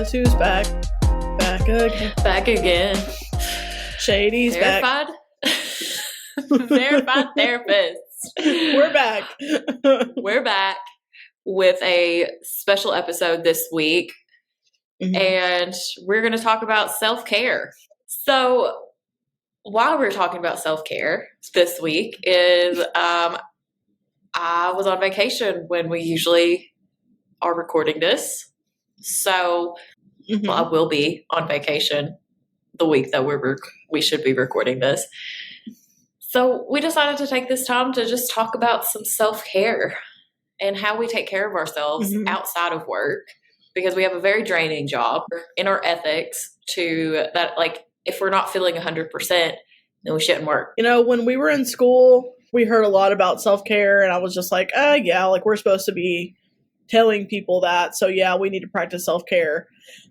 Guess who's back? Back again. Back again. Shady's Verified? Verified therapist. We're back. We're back with a special episode this week. Mhm. And we're going to talk about self-care. So while we're talking about self-care this week is I was on vacation when we usually are recording this. So Mhm. I will be on vacation the week that we should be recording this. So we decided to take this time to just talk about some self-care and how we take care of ourselves Mhm. outside of work, because we have a very draining job in our ethics to that, like, if we're not feeling 100%, then we shouldn't work. You know, when we were in school, we heard a lot about self-care, and I was just like, yeah, like we're supposed to be telling people that. So yeah, we need to practice self-care.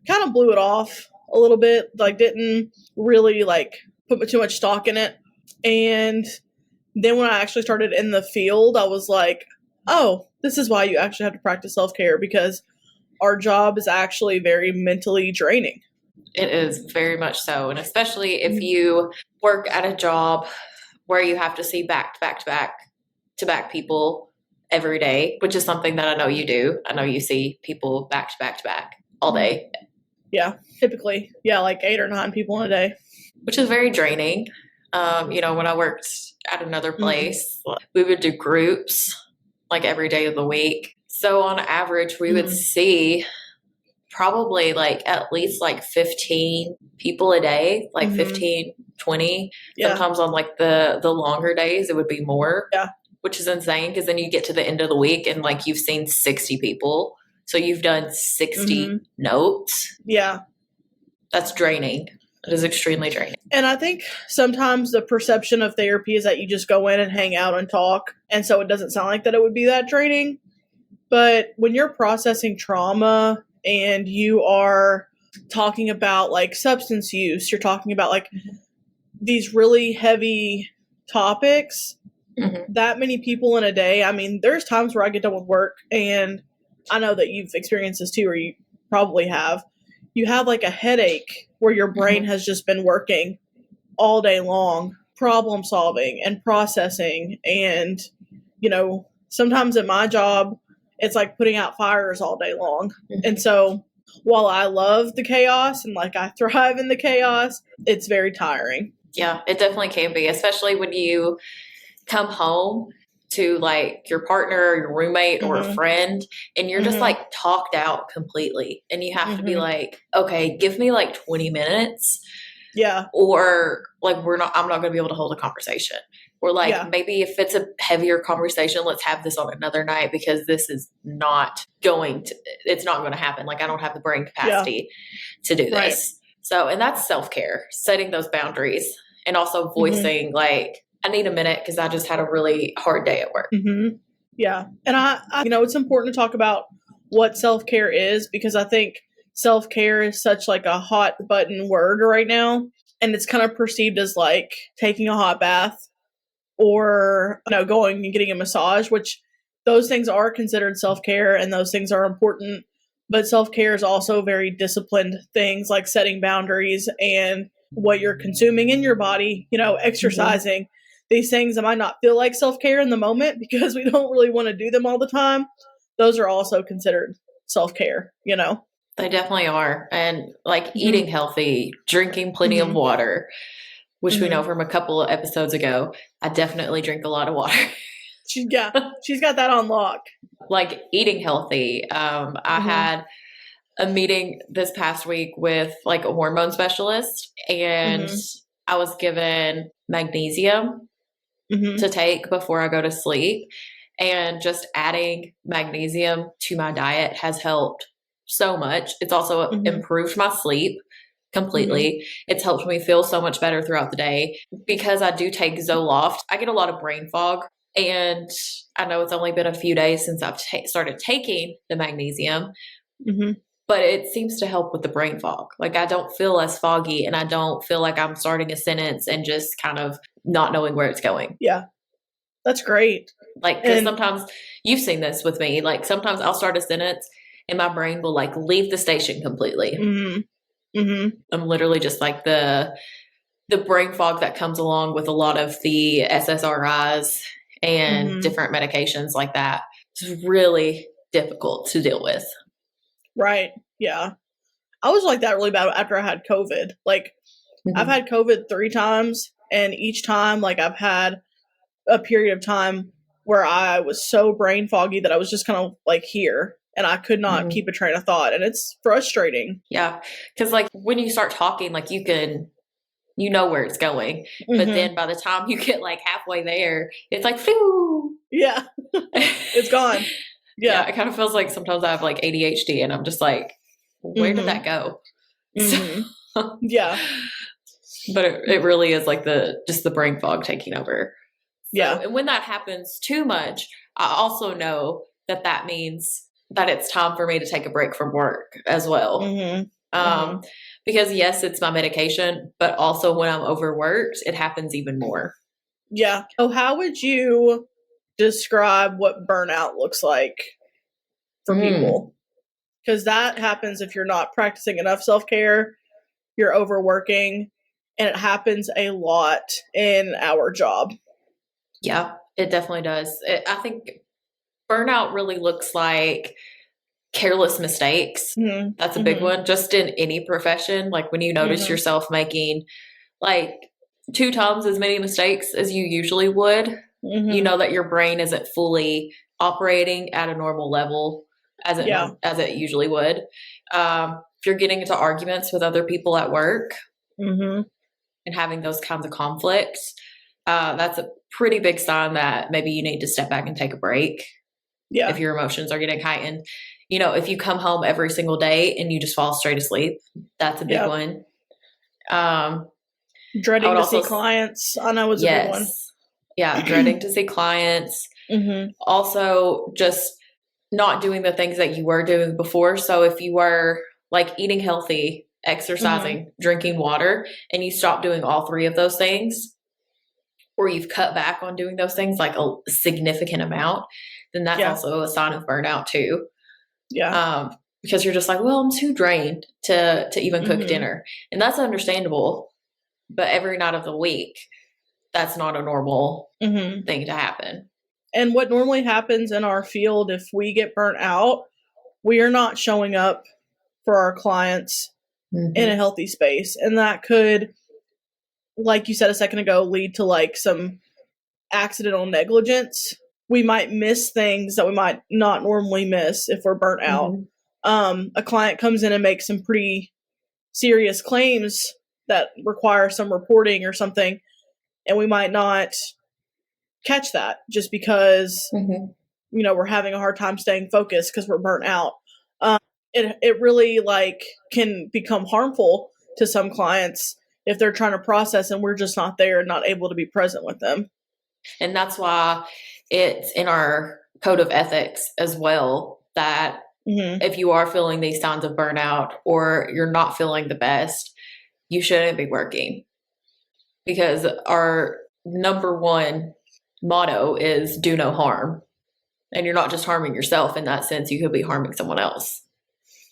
Kind of blew it off a little bit, like didn't really like put too much stock in it. And then when I actually started in the field, I was like, oh, this is why you actually have to practice self-care, because our job is actually very mentally draining. It is very much so. And especially if you work at a job where you have to see back to back people every day, which is something that I know you do. I know you see people back to back all day. Yeah, typically. Yeah, like 8 or 9 people in a day. Which is very draining. When I worked at another place, we would do groups like every day of the week. So on average, we would see probably like at least like 15 people a day, like 15, 20. Yeah. Sometimes on like the longer days, it would be more. Yeah. Which is insane, because then you get to the end of the week and like you've seen 60 people. So you've done 60 notes. Yeah. That's draining. It is extremely draining. And I think sometimes the perception of therapy is that you just go in and hang out and talk. And so it doesn't sound like that it would be that draining. But when you're processing trauma and you are talking about like substance use, you're talking about like these really heavy topics, that many people in a day. I mean, there's times where I get done with work, and I know that you've experienced this too, or you probably have. You have like a headache where your brain has just been working all day long, problem solving and processing. And, you know, sometimes at my job, it's like putting out fires all day long. And so while I love the chaos and like I thrive in the chaos, it's very tiring. Yeah, it definitely can be, especially when you come home to like your partner or your roommate or a friend, and you're just like talked out completely, and you have to be like, okay, give me like 20 minutes. Yeah. Or like I'm not going to be able to hold a conversation. Or like maybe if it's a heavier conversation, let's have this on another night, because this is it's not going to happen. Like I don't have the brain capacity to do this. Right. So, and that's self-care, setting those boundaries, and also voicing like, I need a minute because I just had a really hard day at work. Yeah. And I, it's important to talk about what self-care is, because I think self-care is such like a hot button word right now. And it's kind of perceived as like taking a hot bath or, going and getting a massage, which those things are considered self-care and those things are important. But self-care is also very disciplined things like setting boundaries and what you're consuming in your body, exercising. These things that might not feel like self-care in the moment because we don't really want to do them all the time. Those are also considered self-care, They definitely are. And like eating healthy, drinking plenty of water, which we know from a couple of episodes ago. I definitely drink a lot of water. She's got that on lock. Like eating healthy. I had a meeting this past week with like a hormone specialist, and I was given magnesium to take before I go to sleep. And just adding magnesium to my diet has helped so much. It's also improved my sleep completely. It's helped me feel so much better throughout the day. Because I do take Zoloft, I get a lot of brain fog. And I know it's only been a few days since I've started taking the magnesium, but it seems to help with the brain fog. Like I don't feel as foggy, and I don't feel like I'm starting a sentence and just kind of not knowing where it's going. Yeah. That's great. Like, because sometimes you've seen this with me. Like sometimes I'll start a sentence and my brain will like leave the station completely. I'm literally just like the brain fog that comes along with a lot of the SSRIs and different medications like that. It's really difficult to deal with. Right. Yeah. I was like that really bad after I had COVID. Like, I've had COVID 3 times, and each time, like, I've had a period of time where I was so brain foggy that I was just kind of like here, and I could not keep a train of thought, and it's frustrating. Yeah. Because, like, when you start talking, like, you know where it's going. But then by the time you get like halfway there, it's like, phew. Yeah. It's gone. Yeah. It kind of feels like sometimes I have like ADHD and I'm just like, where did that go? Yeah. But it really is like just the brain fog taking over. Yeah. And when that happens too much, I also know that means that it's time for me to take a break from work as well. Because yes, it's my medication, but also when I'm overworked, it happens even more. Yeah. So how would you describe what burnout looks like for people? Because that happens if you're not practicing enough self-care, you're overworking, and it happens a lot in our job. Yeah, it definitely does. I think burnout really looks like careless mistakes. That's a big one, just in any profession. Like when you notice yourself making like 2 times as many mistakes as you usually would, you know that your brain isn't fully operating at a normal level as it usually would. If you're getting into arguments with other people at work and having those kinds of conflicts, that's a pretty big sign that maybe you need to step back and take a break. Yeah. If your emotions are getting heightened. You know, if you come home every single day and you just fall straight asleep, that's a big one. Dreading to see clients, I know is a big one. Yeah, dreading to see clients. Also, just not doing the things that you were doing before. So if you were like eating healthy, exercising, drinking water, and you stop doing all 3 of those things, or you've cut back on doing those things like a significant amount, then that's also a sign of burnout too. Yeah. Because you're just like, well, I'm too drained to even cook dinner. And that's understandable. But every night of the week, that's not a normal thing to happen. And what normally happens in our field, if we get burnt out, we are not showing up for our clients in a healthy space. And that could, like you said a second ago, lead to like some accidental negligence. We might miss things that we might not normally miss if we're burnt out. A client comes in and makes some pretty serious claims that require some reporting or something, and we might not catch that just because we're having a hard time staying focused because we're burnt out. It really like can become harmful to some clients if they're trying to process and we're just not there and not able to be present with them. And that's why it's in our code of ethics as well that if you are feeling these signs of burnout or you're not feeling the best, you shouldn't be working. Because our number one motto is do no harm. And you're not just harming yourself in that sense, you could be harming someone else.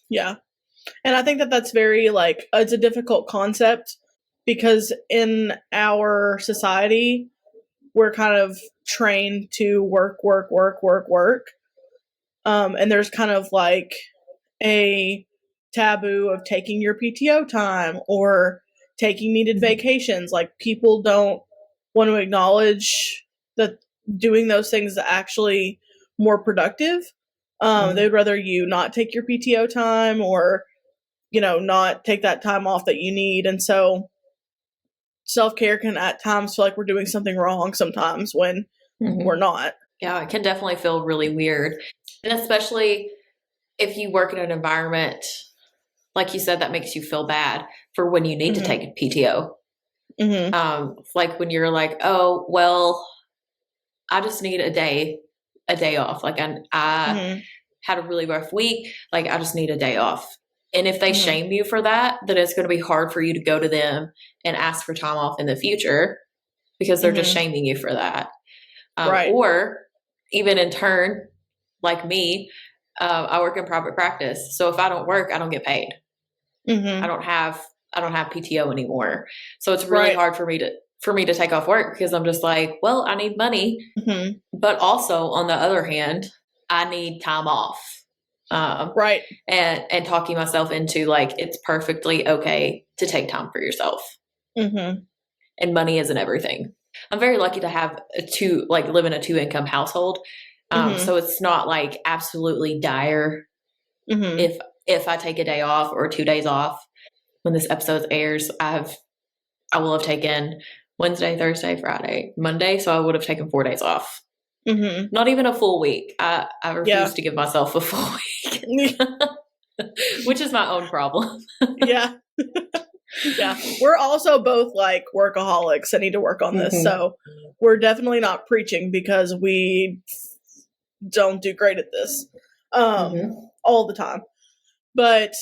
Yeah. And I think that that's very like, it's a difficult concept because in our society, we're kind of trained to work. And there's kind of like a taboo of taking your PTO time or taking needed vacations. Like people don't want to acknowledge that doing those things is actually more productive. They'd rather you not take your PTO time or, not take that time off that you need. And so self-care can at times feel like we're doing something wrong sometimes when we're not. Yeah, it can definitely feel really weird. And especially if you work in an environment, like you said, that makes you feel bad for when you need to take a PTO. Like when you're like, oh, well, I just need a day off. Like I had a really rough week. Like I just need a day off. And if they shame you for that, then it's going to be hard for you to go to them and ask for time off in the future because they're just shaming you for that. Right. Or even in turn, like me, I work in private practice. So if I don't work, I don't get paid. Mm-hmm. I don't have PTO anymore. So it's really Right. hard for me to take off work because I'm just like, well, I need money. Mm-hmm. But also on the other hand, I need time off. Right. And talking myself into like, it's perfectly okay to take time for yourself. Mm-hmm. And money isn't everything. I'm very lucky to have live in a 2-income household. So it's not like absolutely dire Mm-hmm. if I take a day off or 2 days off. When this episode airs, I will have taken Wednesday, Thursday, Friday, Monday. So I would have taken 4 days off. Mm-hmm. Not even a full week. I refuse to give myself a full week, which is my own problem. Yeah. Yeah. We're also both like workaholics. I need to work on this. So we're definitely not preaching because we don't do great at this all the time. But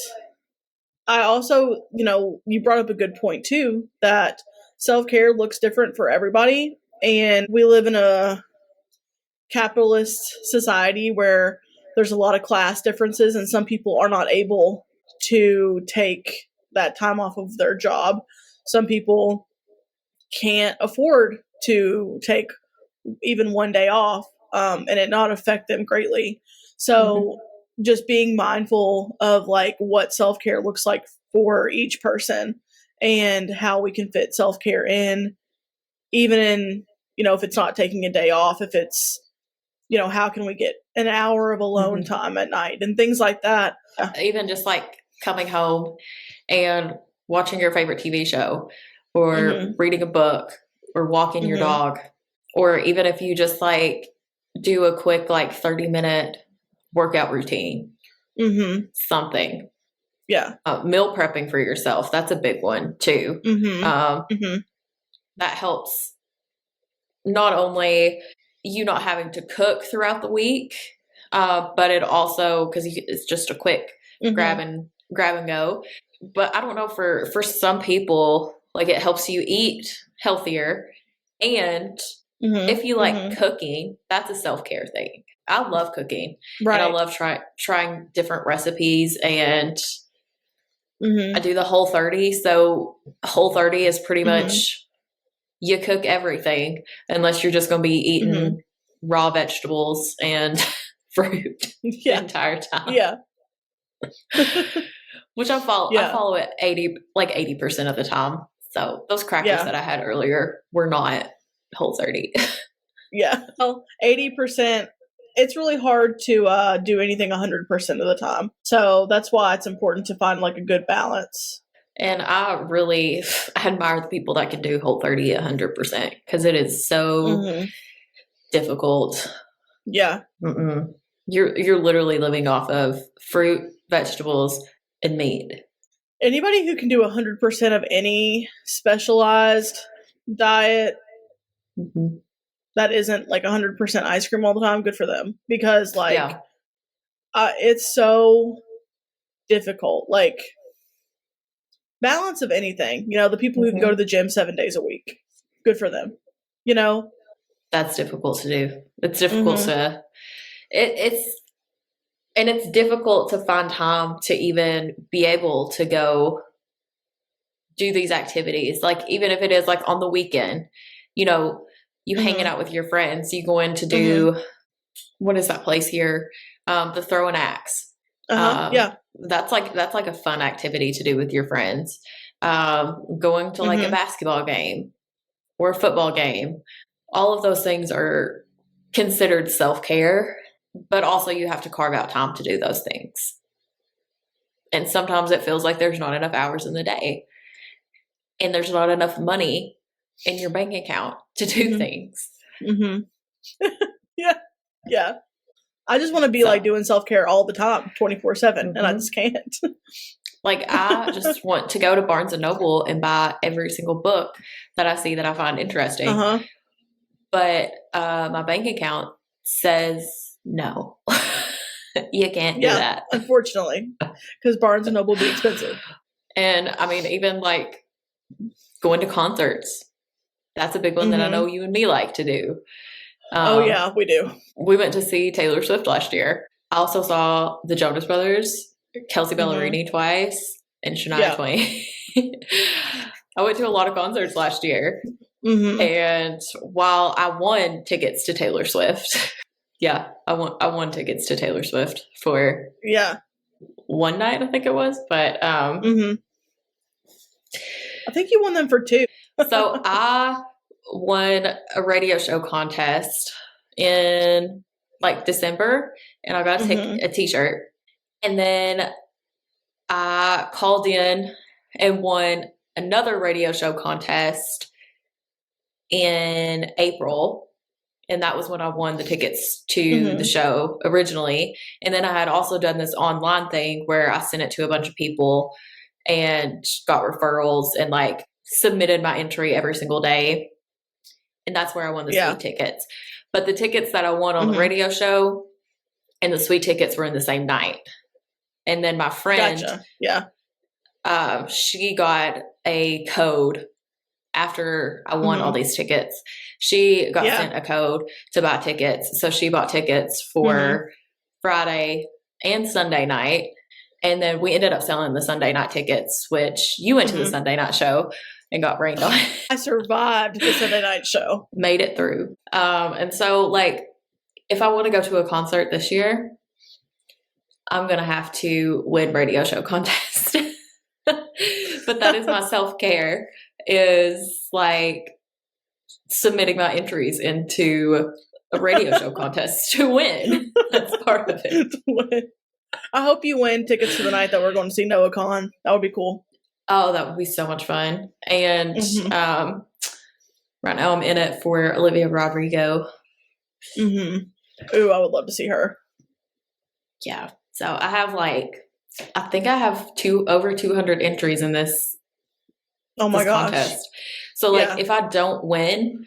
I also, you brought up a good point too, that self-care looks different for everybody. And we live in a capitalist society where there's a lot of class differences and some people are not able to take that time off of their job. Some people can't afford to take even one day off and it not affect them greatly. So just being mindful of like what self-care looks like for each person and how we can fit self-care in, even in, if it's not taking a day off, if it's, how can we get an hour of alone time at night and things like that. Even just like coming home and watching your favorite TV show or reading a book or walking your dog, or even if you just like do a quick like 30-minute workout routine, something. Yeah. Meal prepping for yourself. That's a big one too. That helps not only you not having to cook throughout the week, but it also, because it's just a quick grab and go. But I don't know, for some people, like it helps you eat healthier. And if you like cooking, that's a self-care thing. I love cooking. Right. And I love trying different recipes, and I do the Whole30. So Whole30 is pretty much you cook everything unless you're just going to be eating raw vegetables and fruit the entire time. Yeah. Which I follow it 80% of the time. So those crackers that I had earlier were not Whole30. Yeah. Well, 80%, it's really hard to do anything 100% of the time. So that's why it's important to find like a good balance. And I really admire the people that can do Whole30 100% because it is so difficult. Yeah. You're literally living off of fruit, vegetables, and meat. Anybody who can do 100% of any specialized diet that isn't like 100% ice cream all the time, good for them. Because like it's so difficult. Like balance of anything, the people who can go to the gym 7 days a week, good for them. That's difficult to do. It's difficult to it's difficult to find time to even be able to go do these activities. Like even if it is like on the weekend, you hanging out with your friends, you going to do what is that place here? The throw an axe. That's like a fun activity to do with your friends. Going to like a basketball game or a football game. All of those things are considered self-care, but also you have to carve out time to do those things. And sometimes it feels like there's not enough hours in the day and there's not enough money in your bank account to do things. Yeah. I just want to be like doing self-care all the time, 24/7, and I just can't. Like I just want to go to Barnes and Noble and buy every single book that I see that I find interesting. But my bank account says no. You can't do that. Unfortunately, because Barnes and Noble will be expensive. And I mean, even like going to concerts, that's a big one that I know you and me like to do. Oh yeah, we do. We went to see Taylor Swift last year. I also saw the Jonas Brothers, Kelsey Mhm. Ballerini twice, and Shania Yeah. Twain. I went to a lot of concerts last year. Mhm. And while I won tickets to Taylor Swift, yeah, I won tickets to Taylor Swift for Yeah. one night, I think it was. But Mhm. I think you won them for 2. so I won a radio show contest in like December, and I got Mhm. a t-shirt. And then I called in and won another radio show contest in April. And that was when I won the tickets to the Mhm. show originally. And then I had also done this online thing where I sent it to a bunch of people and got referrals and like submitted my entry every single day. And that's where I won the Yeah. sweet tickets. But the tickets that I won on the Mhm. radio show and the sweet tickets were in the same night. And then my friend, Gotcha. Yeah. she got a code after I won all Mhm. these tickets. She got Yeah. sent a code to buy tickets. So she bought tickets for Friday and Sunday night. And then we ended up selling the Sunday night tickets, which you went to the Mhm. Sunday night show and got rained on. I survived the Sunday night show. Made it through. And so, like, if I want to go to a concert this year, I'm going to have to win radio show contest. But that is my self-care, is like submitting my entries into a radio show contest to win. That's part of it. I hope you win tickets for the night that we're going to see Noah Khan. That would be cool. Oh, that would be so much fun. And Mhm. right now I'm in it for Olivia Rodrigo. Mhm. Ooh, I would love to see her. Yeah. So I have I think I have over 200 entries in this Oh my gosh. contest. So like Yeah. if I don't win,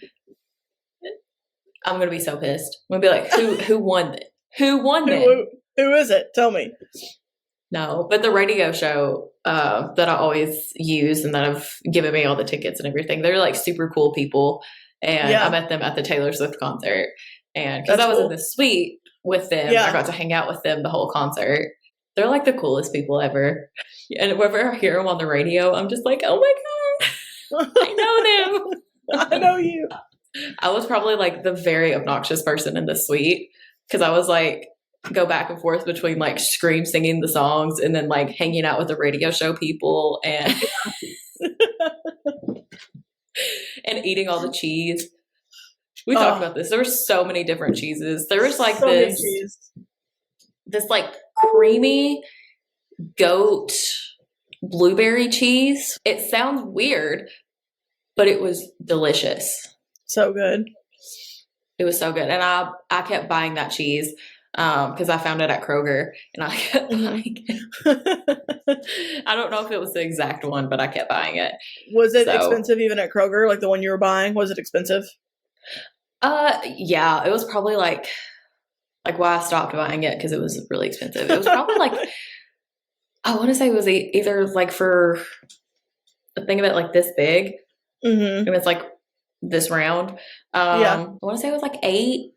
I'm gonna be so pissed. I'm gonna be like, who won it? Who won it? Who is it? Tell me. No, but the radio show that I always use and that have given me all the tickets and everything, they're like super cool people. And Yeah. I met them at the Taylor Swift concert. And because I was cool. in the suite with them, Yeah. I got to hang out with them the whole concert. They're like the coolest people ever. And whenever I hear them on the radio, I'm just like, oh my God, I know them. I know you. I was probably like the very obnoxious person in the suite because I was like, go back and forth between like scream singing the songs and then like hanging out with the radio show people and and eating all the cheese. We talked about this. There were so many different cheeses. There was like So many this cheese. like creamy goat blueberry cheese. It sounds weird, but it was delicious. So good. It was so good. And I kept buying that cheese because I found it at Kroger and I kept buying it. I don't know if it was the exact one, but I kept buying it. Was it So- expensive even at Kroger? Like the one you were buying? Was it expensive? Yeah, it was probably like why I stopped buying it because it was really expensive. It was probably like, I want to say it was either like for a thing of it like this big Mm-hmm. and it's like this round. Yeah. I want to say it was like $8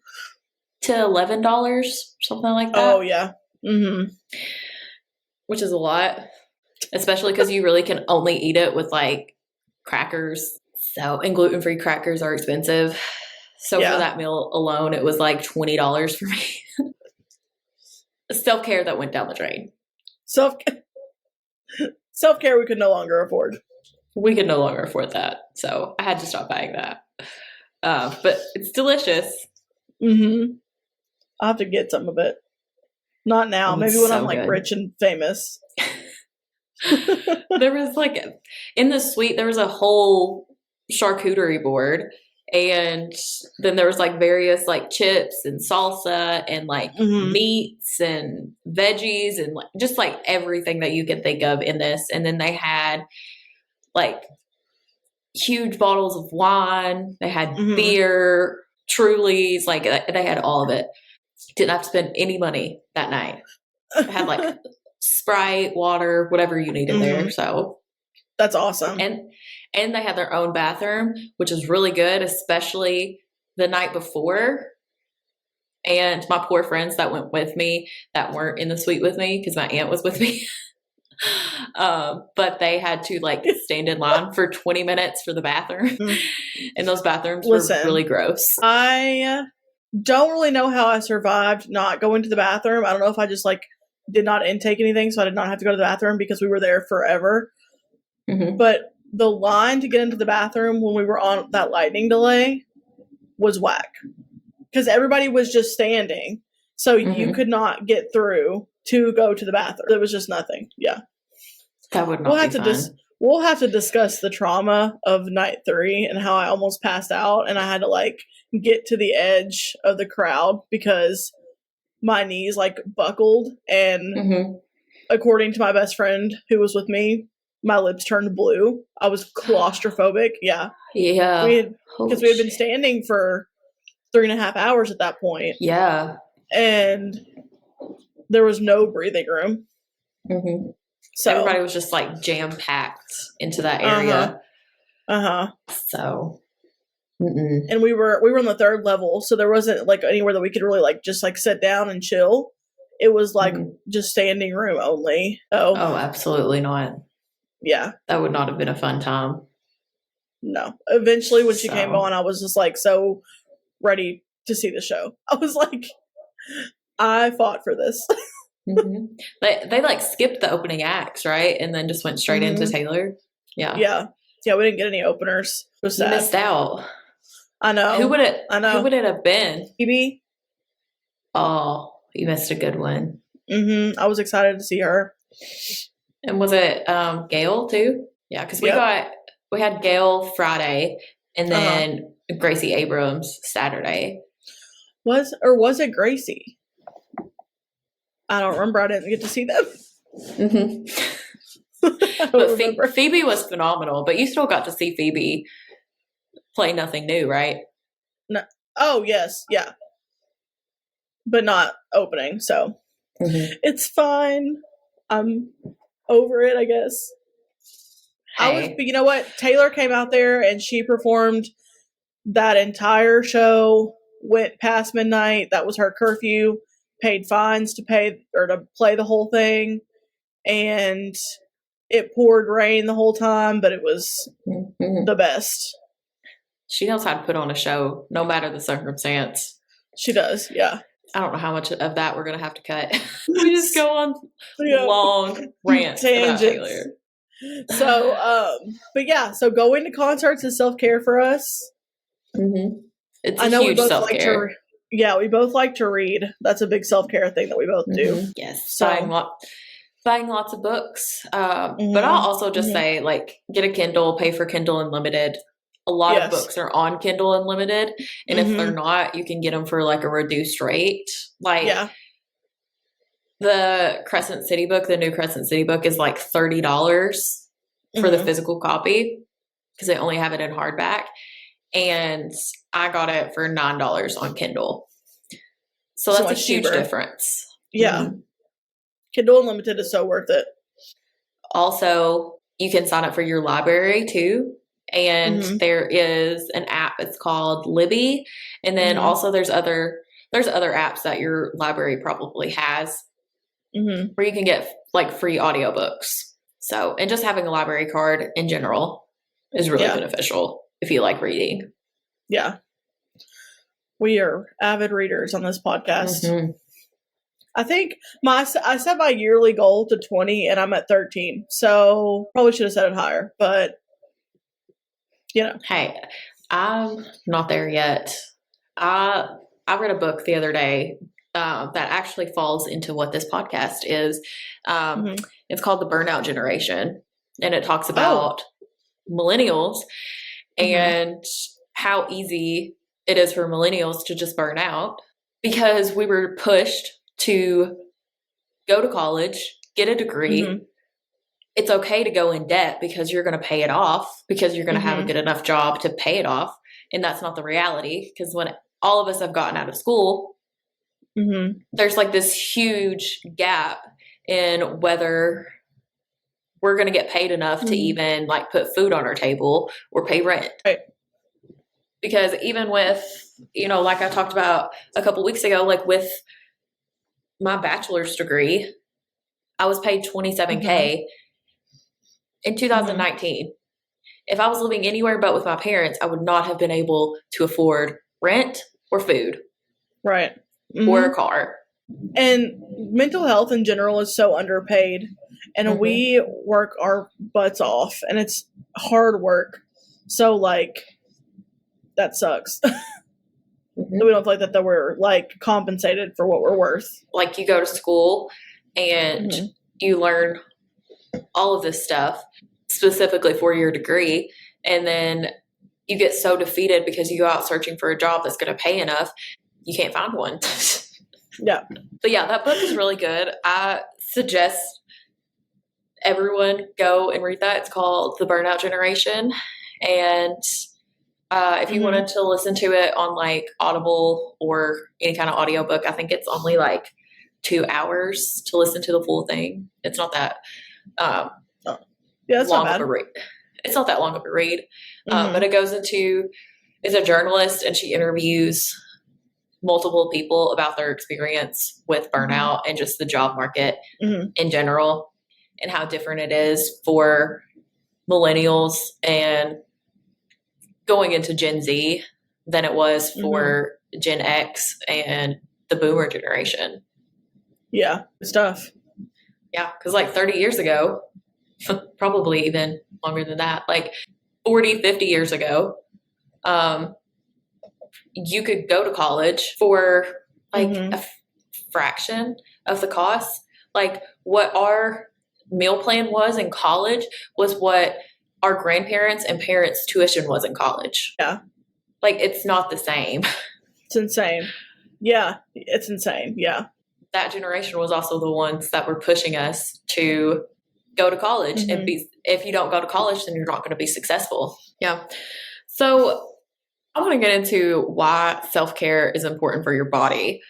to $11, something like that. Oh yeah. Mm-hmm. Which is a lot, especially because you really can only eat it with like crackers. So, and gluten-free crackers are expensive. So Yeah. for that meal alone, it was like $20 for me. Self-care that went down the drain. Self care we could no longer afford. We could no longer afford that. So I had to stop buying that. But it's delicious. Mm-hmm. I'll have to get some of it. Not now. Oh, Maybe it's when so I'm like good. rich and famous. There was like, in the suite, there was a whole charcuterie board. And then there was like various like chips and salsa and like Mhm. meats and veggies and like just like everything that you can think of in this. And then they had like huge bottles of wine. They had Mhm. beer, Trulies, like they had all of it. Didn't have to spend any money that night. They had like Sprite, water, whatever you needed there. So That's awesome. and they had their own bathroom, which is really good, especially the night before. And my poor friends that went with me that weren't in the suite with me because my aunt was with me. But they had to like stand in line for 20 minutes for the bathroom. And those bathrooms were really gross. I don't really know how I survived not going to the bathroom. I don't know if I just like did not intake anything, so I did not have to go to the bathroom because we were there forever. But the line to get into the bathroom when we were on that lightning delay was whack. Because everybody was just standing. So you could not get through to go to the bathroom. There was just nothing. Yeah. That would not be fun. We'll have to discuss the trauma of night 3 and how I almost passed out and I had to like get to the edge of the crowd because my knees like buckled and according to my best friend who was with me, my lips turned blue. I was claustrophobic. Yeah. Yeah. Because we had been standing for 3.5 hours at that point. Yeah. And there was no breathing room. So everybody was just like jam packed into that area. So, and we were on the 3rd level, so there wasn't like anywhere that we could really like just like sit down and chill. It was like just standing room only. Oh, absolutely not. Yeah, that would not have been a fun time. No. Eventually, when she came on, I was just like so ready to see the show. I was like, I fought for this. They like skipped the opening acts, right? And then just went straight into Taylor. Yeah. We didn't get any openers. It was sad. You missed out. I know. Who would it have been? Phoebe. Oh, you missed a good one. I was excited to see her. And was it Gail too? Yeah, because we had Gail Friday and then Gracie Abrams Saturday. Was it Gracie? I don't remember. I didn't get to see them. But Phoebe was phenomenal. But you still got to see Phoebe play Nothing New, right? No. Oh, yes. Yeah. But not opening, so it's fine. I'm over it, I guess. But you know what? Taylor came out there and she performed that entire show, went past midnight. That was her curfew. Paid fines to play the whole thing, and it poured rain the whole time, but it was the best. She knows how to put on a show, no matter the circumstance. She does, yeah. I don't know how much of that we're gonna have to cut. We just go on long rants about Taylor. So, but yeah, so going to concerts is self-care for us. It's a huge self-care. We both like to read. That's a big self-care thing that we both do. Yes. So, buying lots of books. But I'll also just say, like, get a Kindle, pay for Kindle Unlimited. A lot of books are on Kindle Unlimited. And if they're not, you can get them for, like, a reduced rate. Like, the Crescent City book, the new Crescent City book is, like, $30 for the physical copy because they only have it in hardback. And I got it for $9 on Kindle. So that's a huge difference. Yeah. Kindle Unlimited is so worth it. Also, you can sign up for your library too. And there is an app, it's called Libby. And then also there's other apps that your library probably has where you can get like free audiobooks. So, and just having a library card in general is really beneficial if you like reading. Yeah. We are avid readers on this podcast. I think I set my yearly goal to 20 and I'm at 13. So probably should have set it higher, but Hey, I'm not there yet. I read a book the other day that actually falls into what this podcast is. It's called The Burnout Generation, and it talks about millennials and how easy it is for millennials to just burn out because we were pushed to go to college, get a degree. It's okay to go in debt because you're going to pay it off because you're going to have a good enough job to pay it off. And that's not the reality because when all of us have gotten out of school, there's like this huge gap in whether we're going to get paid enough to even like put food on our table or pay rent. Right. Because even with like I talked about a couple weeks ago, like with my bachelor's degree, I was paid $27K in 2019. If I was living anywhere but with my parents, I would not have been able to afford rent or food. Right. Or a car. And mental health in general is so underpaid. And we work our butts off. And it's hard work. So, like, that sucks. We don't feel like that we're, like, compensated for what we're worth. Like, you go to school and you learn all of this stuff specifically for your degree. And then you get so defeated because you go out searching for a job that's going to pay enough. You can't find one. Yeah. But yeah, that book is really good. I suggest everyone go and read that. It's called The Burnout Generation. And if you wanted to listen to it on like Audible or any kind of audiobook, I think it's only like 2 hours to listen to the full thing. It's not that that's long not of a read. It's not that long of a read. But it goes into, it's a journalist and she interviews multiple people about their experience with burnout and just the job market in general and how different it is for millennials and going into Gen Z than it was for Gen X and the boomer generation. Yeah, it's tough. Yeah, because like 30 years ago, probably even longer than that, like 40, 50 years ago, you could go to college for like a fraction of the cost. Like what our meal plan was in college was what our grandparents and parents' tuition was in college. Yeah. Like it's not the same. It's insane. Yeah, it's insane. Yeah. That generation was also the ones that were pushing us to go to college and if you don't go to college, then you're not going to be successful. Yeah. So I want to get into why self-care is important for your body.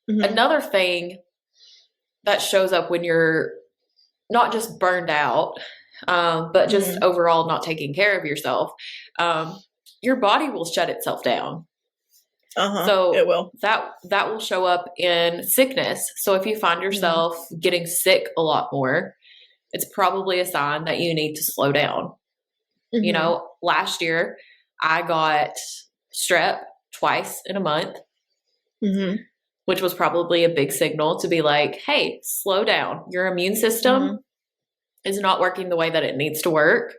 Another thing that shows up when you're not just burned out, but just overall not taking care of yourself, your body will shut itself down. So it will. That will show up in sickness. So if you find yourself getting sick a lot more, it's probably a sign that you need to slow down. You know, last year I got strep twice in a month, which was probably a big signal to be like, hey, slow down. Your immune system is not working the way that it needs to work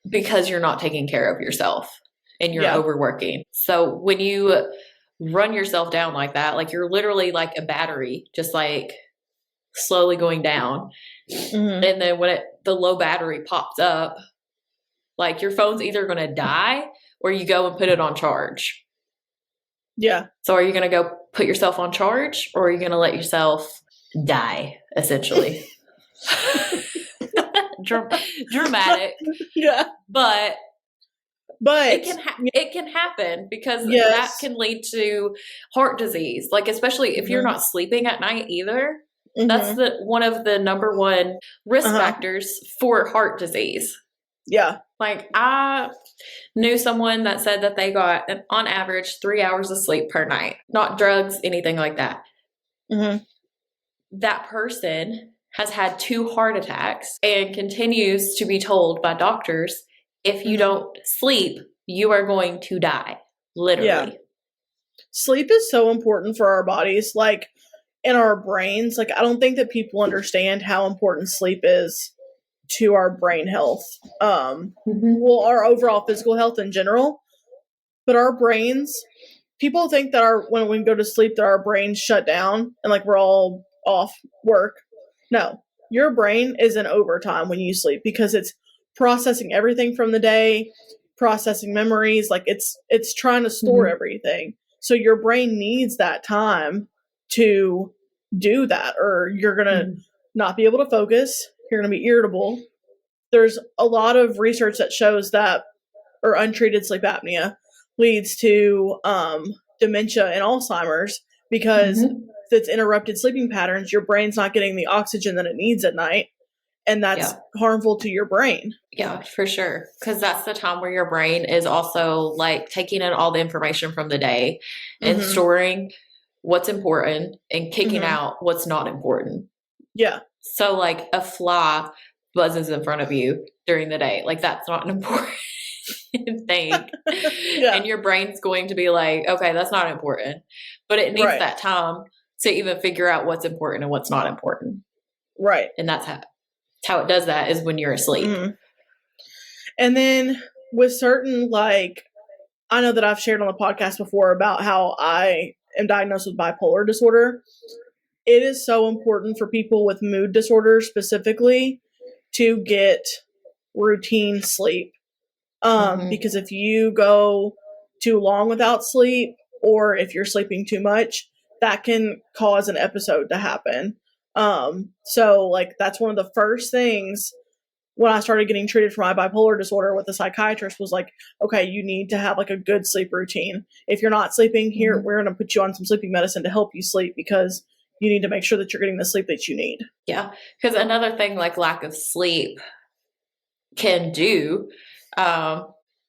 because you're not taking care of yourself and you're overworking. So when you run yourself down like that, like you're literally like a battery, just like slowly going down. And then when the low battery pops up, like your phone's either going to die or you go and put it on charge. Yeah. So are you going to go put yourself on charge or are you going to let yourself die, essentially? Dramatic. Yeah. But it can happen because that can lead to heart disease. Like, especially if you're not sleeping at night either. That's one of the number one risk factors for heart disease. Yeah. Like I knew someone that said that they got on average 3 hours of sleep per night, not drugs, anything like that. That person has had 2 heart attacks and continues to be told by doctors, if you don't sleep, you are going to die. Literally. Yeah. Sleep is so important for our bodies. Like, in our brains, like I don't think that people understand how important sleep is to our brain health. Well, our overall physical health in general, but our brains, people think that when we go to sleep that our brains shut down and like we're all off work. No, your brain is in overtime when you sleep because it's processing everything from the day, processing memories, like it's trying to store everything. So your brain needs that time to do that or you're going to not be able to focus. You're going to be irritable. There's a lot of research that shows that or untreated sleep apnea leads to dementia and Alzheimer's because if it's interrupted sleeping patterns, your brain's not getting the oxygen that it needs at night and that's harmful to your brain. Yeah, for sure. Because that's the time where your brain is also like taking in all the information from the day and storing what's important and kicking out what's not important. Yeah. So like a fly buzzes in front of you during the day. Like that's not an important thing. And your brain's going to be like, okay, that's not important. But it needs that time to even figure out what's important and what's not important. Right. And that's how it does that, is when you're asleep. And then with certain, like, I know that I've shared on the podcast before about how I am diagnosed with bipolar disorder. It is so important for people with mood disorders specifically to get routine sleep. Because if you go too long without sleep, or if you're sleeping too much, that can cause an episode to happen. So like that's one of the first things when I started getting treated for my bipolar disorder with a psychiatrist was like, okay, you need to have like a good sleep routine. If you're not sleeping here, we're going to put you on some sleeping medicine to help you sleep, because you need to make sure that you're getting the sleep that you need. Yeah. Because another thing like lack of sleep can do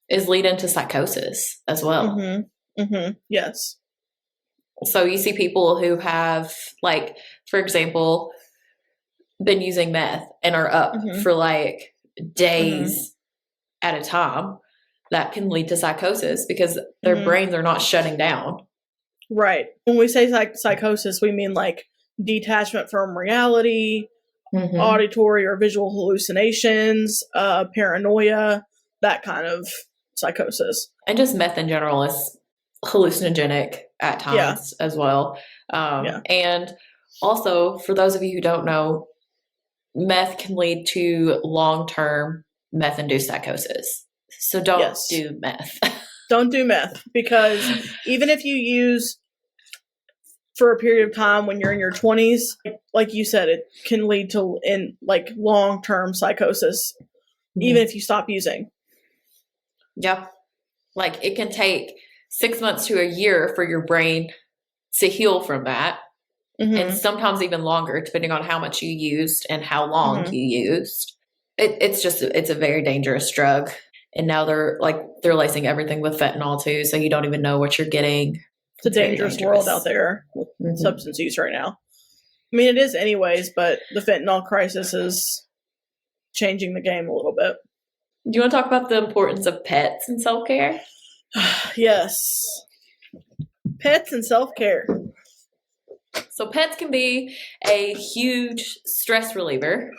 is lead into psychosis as well. Yes. So you see people who have, like, for example, been using meth and are up for like days at a time. That can lead to psychosis because their brains are not shutting down. Right. When we say psychosis, we mean like detachment from reality, auditory or visual hallucinations, paranoia, that kind of psychosis. And just meth in general is hallucinogenic at times as well. And also, for those of you who don't know, meth can lead to long-term meth-induced psychosis. So don't do meth. Don't do meth, because even if you use for a period of time when you're in your 20s, like you said, it can lead to long-term psychosis, even if you stop using. Yep. Like it can take 6 months to a year for your brain to heal from that. And sometimes even longer, depending on how much you used and how long you used. It's a very dangerous drug. And now they're lacing everything with fentanyl too, so you don't even know what you're getting. It's a dangerous world out there with substance use right now. I mean, it is anyways, but the fentanyl crisis is changing the game a little bit. Do you want to talk about the importance of pets and self-care? Yes. Pets and self-care. So pets can be a huge stress reliever.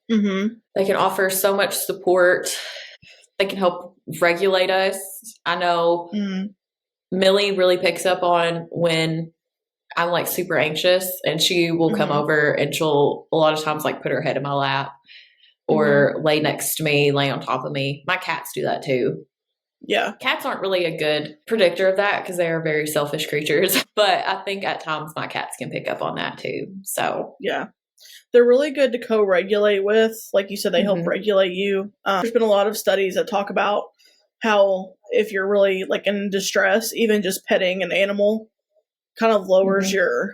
They can offer so much support. They can help regulate us. I know Millie really picks up on when I'm like super anxious, and she will come over and she'll a lot of times like put her head in my lap or lay next to me, lay on top of me. My cats do that too. Yeah. Cats aren't really a good predictor of that because they are very selfish creatures. But I think at times my cats can pick up on that too. So, yeah. They're really good to co-regulate with. Like you said, they help regulate you. There's been a lot of studies that talk about how if you're really like in distress, even just petting an animal kind of lowers your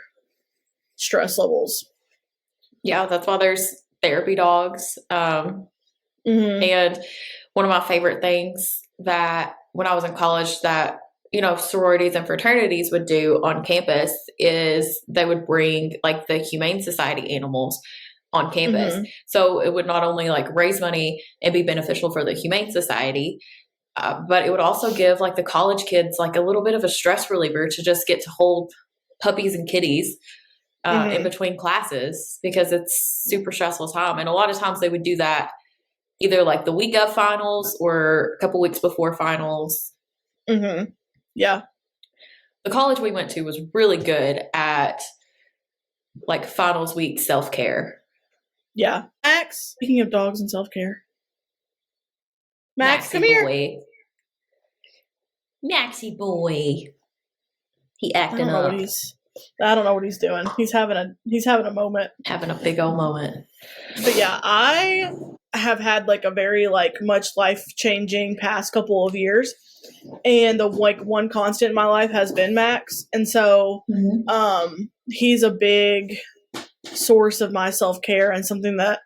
stress levels. Yeah, that's why there's therapy dogs. And one of my favorite things that when I was in college that, you know, sororities and fraternities would do on campus is they would bring like the Humane Society animals on campus. So it would not only like raise money and be beneficial for the Humane Society, but it would also give like the college kids like a little bit of a stress reliever to just get to hold puppies and kitties in between classes, because it's super stressful time. And a lot of times they would do that either like the week of finals or a couple weeks before finals. Yeah. The college we went to was really good at like finals week self-care. Yeah. Max, speaking of dogs and self-care. Max, Maxie come here. Boy. Maxie boy. He acting up. I don't know what he's doing. He's having a moment. Having a big old moment. But yeah, I have had like a very like much life-changing past couple of years. And the like one constant in my life has been Max. And so he's a big source of my self-care and something that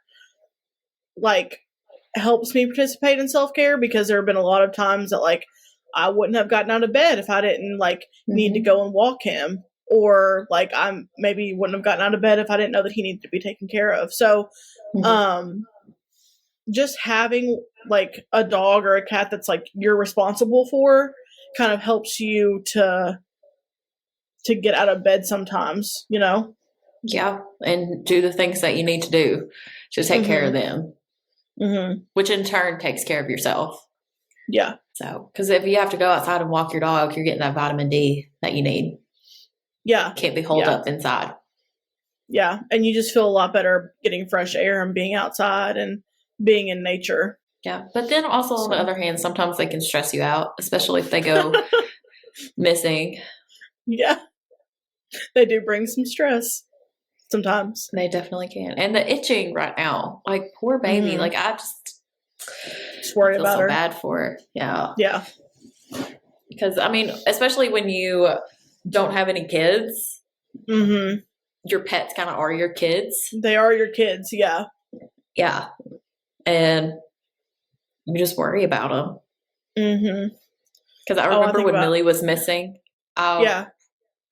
like helps me participate in self-care, because there have been a lot of times that like I wouldn't have gotten out of bed if I didn't like need to go and walk him, or like I'm maybe wouldn't have gotten out of bed if I didn't know that he needed to be taken care of. So just having like a dog or a cat that's like you're responsible for kind of helps you to get out of bed sometimes, you know? Yeah, and do the things that you need to do to take care of them, which in turn takes care of yourself. Yeah. So, because if you have to go outside and walk your dog, you're getting that vitamin D that you need. Yeah. Can't be holed up inside. Yeah, and you just feel a lot better getting fresh air and being outside and being in nature. Yeah, but then also on the other hand, sometimes they can stress you out, especially if they go missing. Yeah, they do bring some stress sometimes. They definitely can. And the itching right now, like poor baby, like I just worry about her. Bad for it. Yeah. Yeah. Because I mean, especially when you don't have any kids, your pets kind of are your kids. They are your kids. Yeah. Yeah. And you just worry about them. Because I remember when Millie was missing. I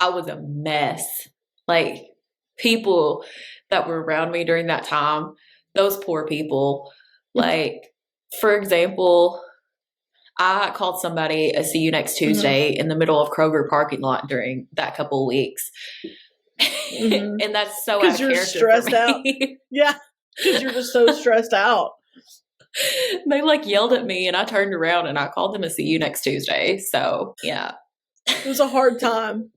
was a mess. Like people that were around me during that time, those poor people. Like, for example, I called somebody a see you next Tuesday in the middle of Kroger parking lot during that couple of weeks. And that's so out of you're character stressed for out. me. Yeah. Because you're just so stressed out. They like yelled at me and I turned around and I called them a see you next Tuesday. So yeah. It was a hard time.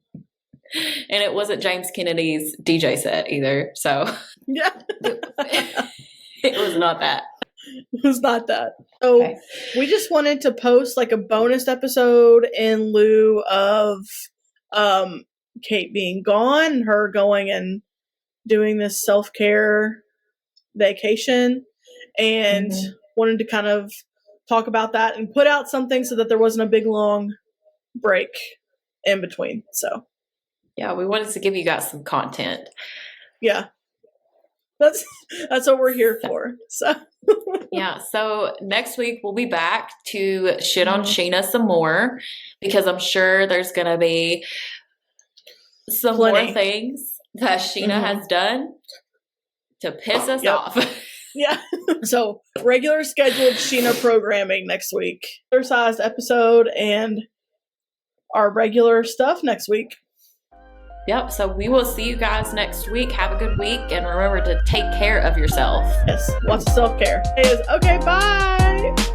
And it wasn't James Kennedy's DJ set either. So yeah. It was not that. It was not that. So we just wanted to post like a bonus episode in lieu of Kate being gone, her going and doing this self-care vacation, and wanted to kind of talk about that and put out something so that there wasn't a big long break in between. So yeah, we wanted to give you guys some content. Yeah. That's what we're here for. So yeah, so next week we'll be back to shit on Sheena some more, because I'm sure there's going to be some more things that Sheena has done to piss us off. Yeah. So regular scheduled Sheena programming next week. Exercised episode and our regular stuff next week. Yep. So we will see you guys next week. Have a good week. And remember to take care of yourself. Yes. Lots of self-care. Okay. Bye.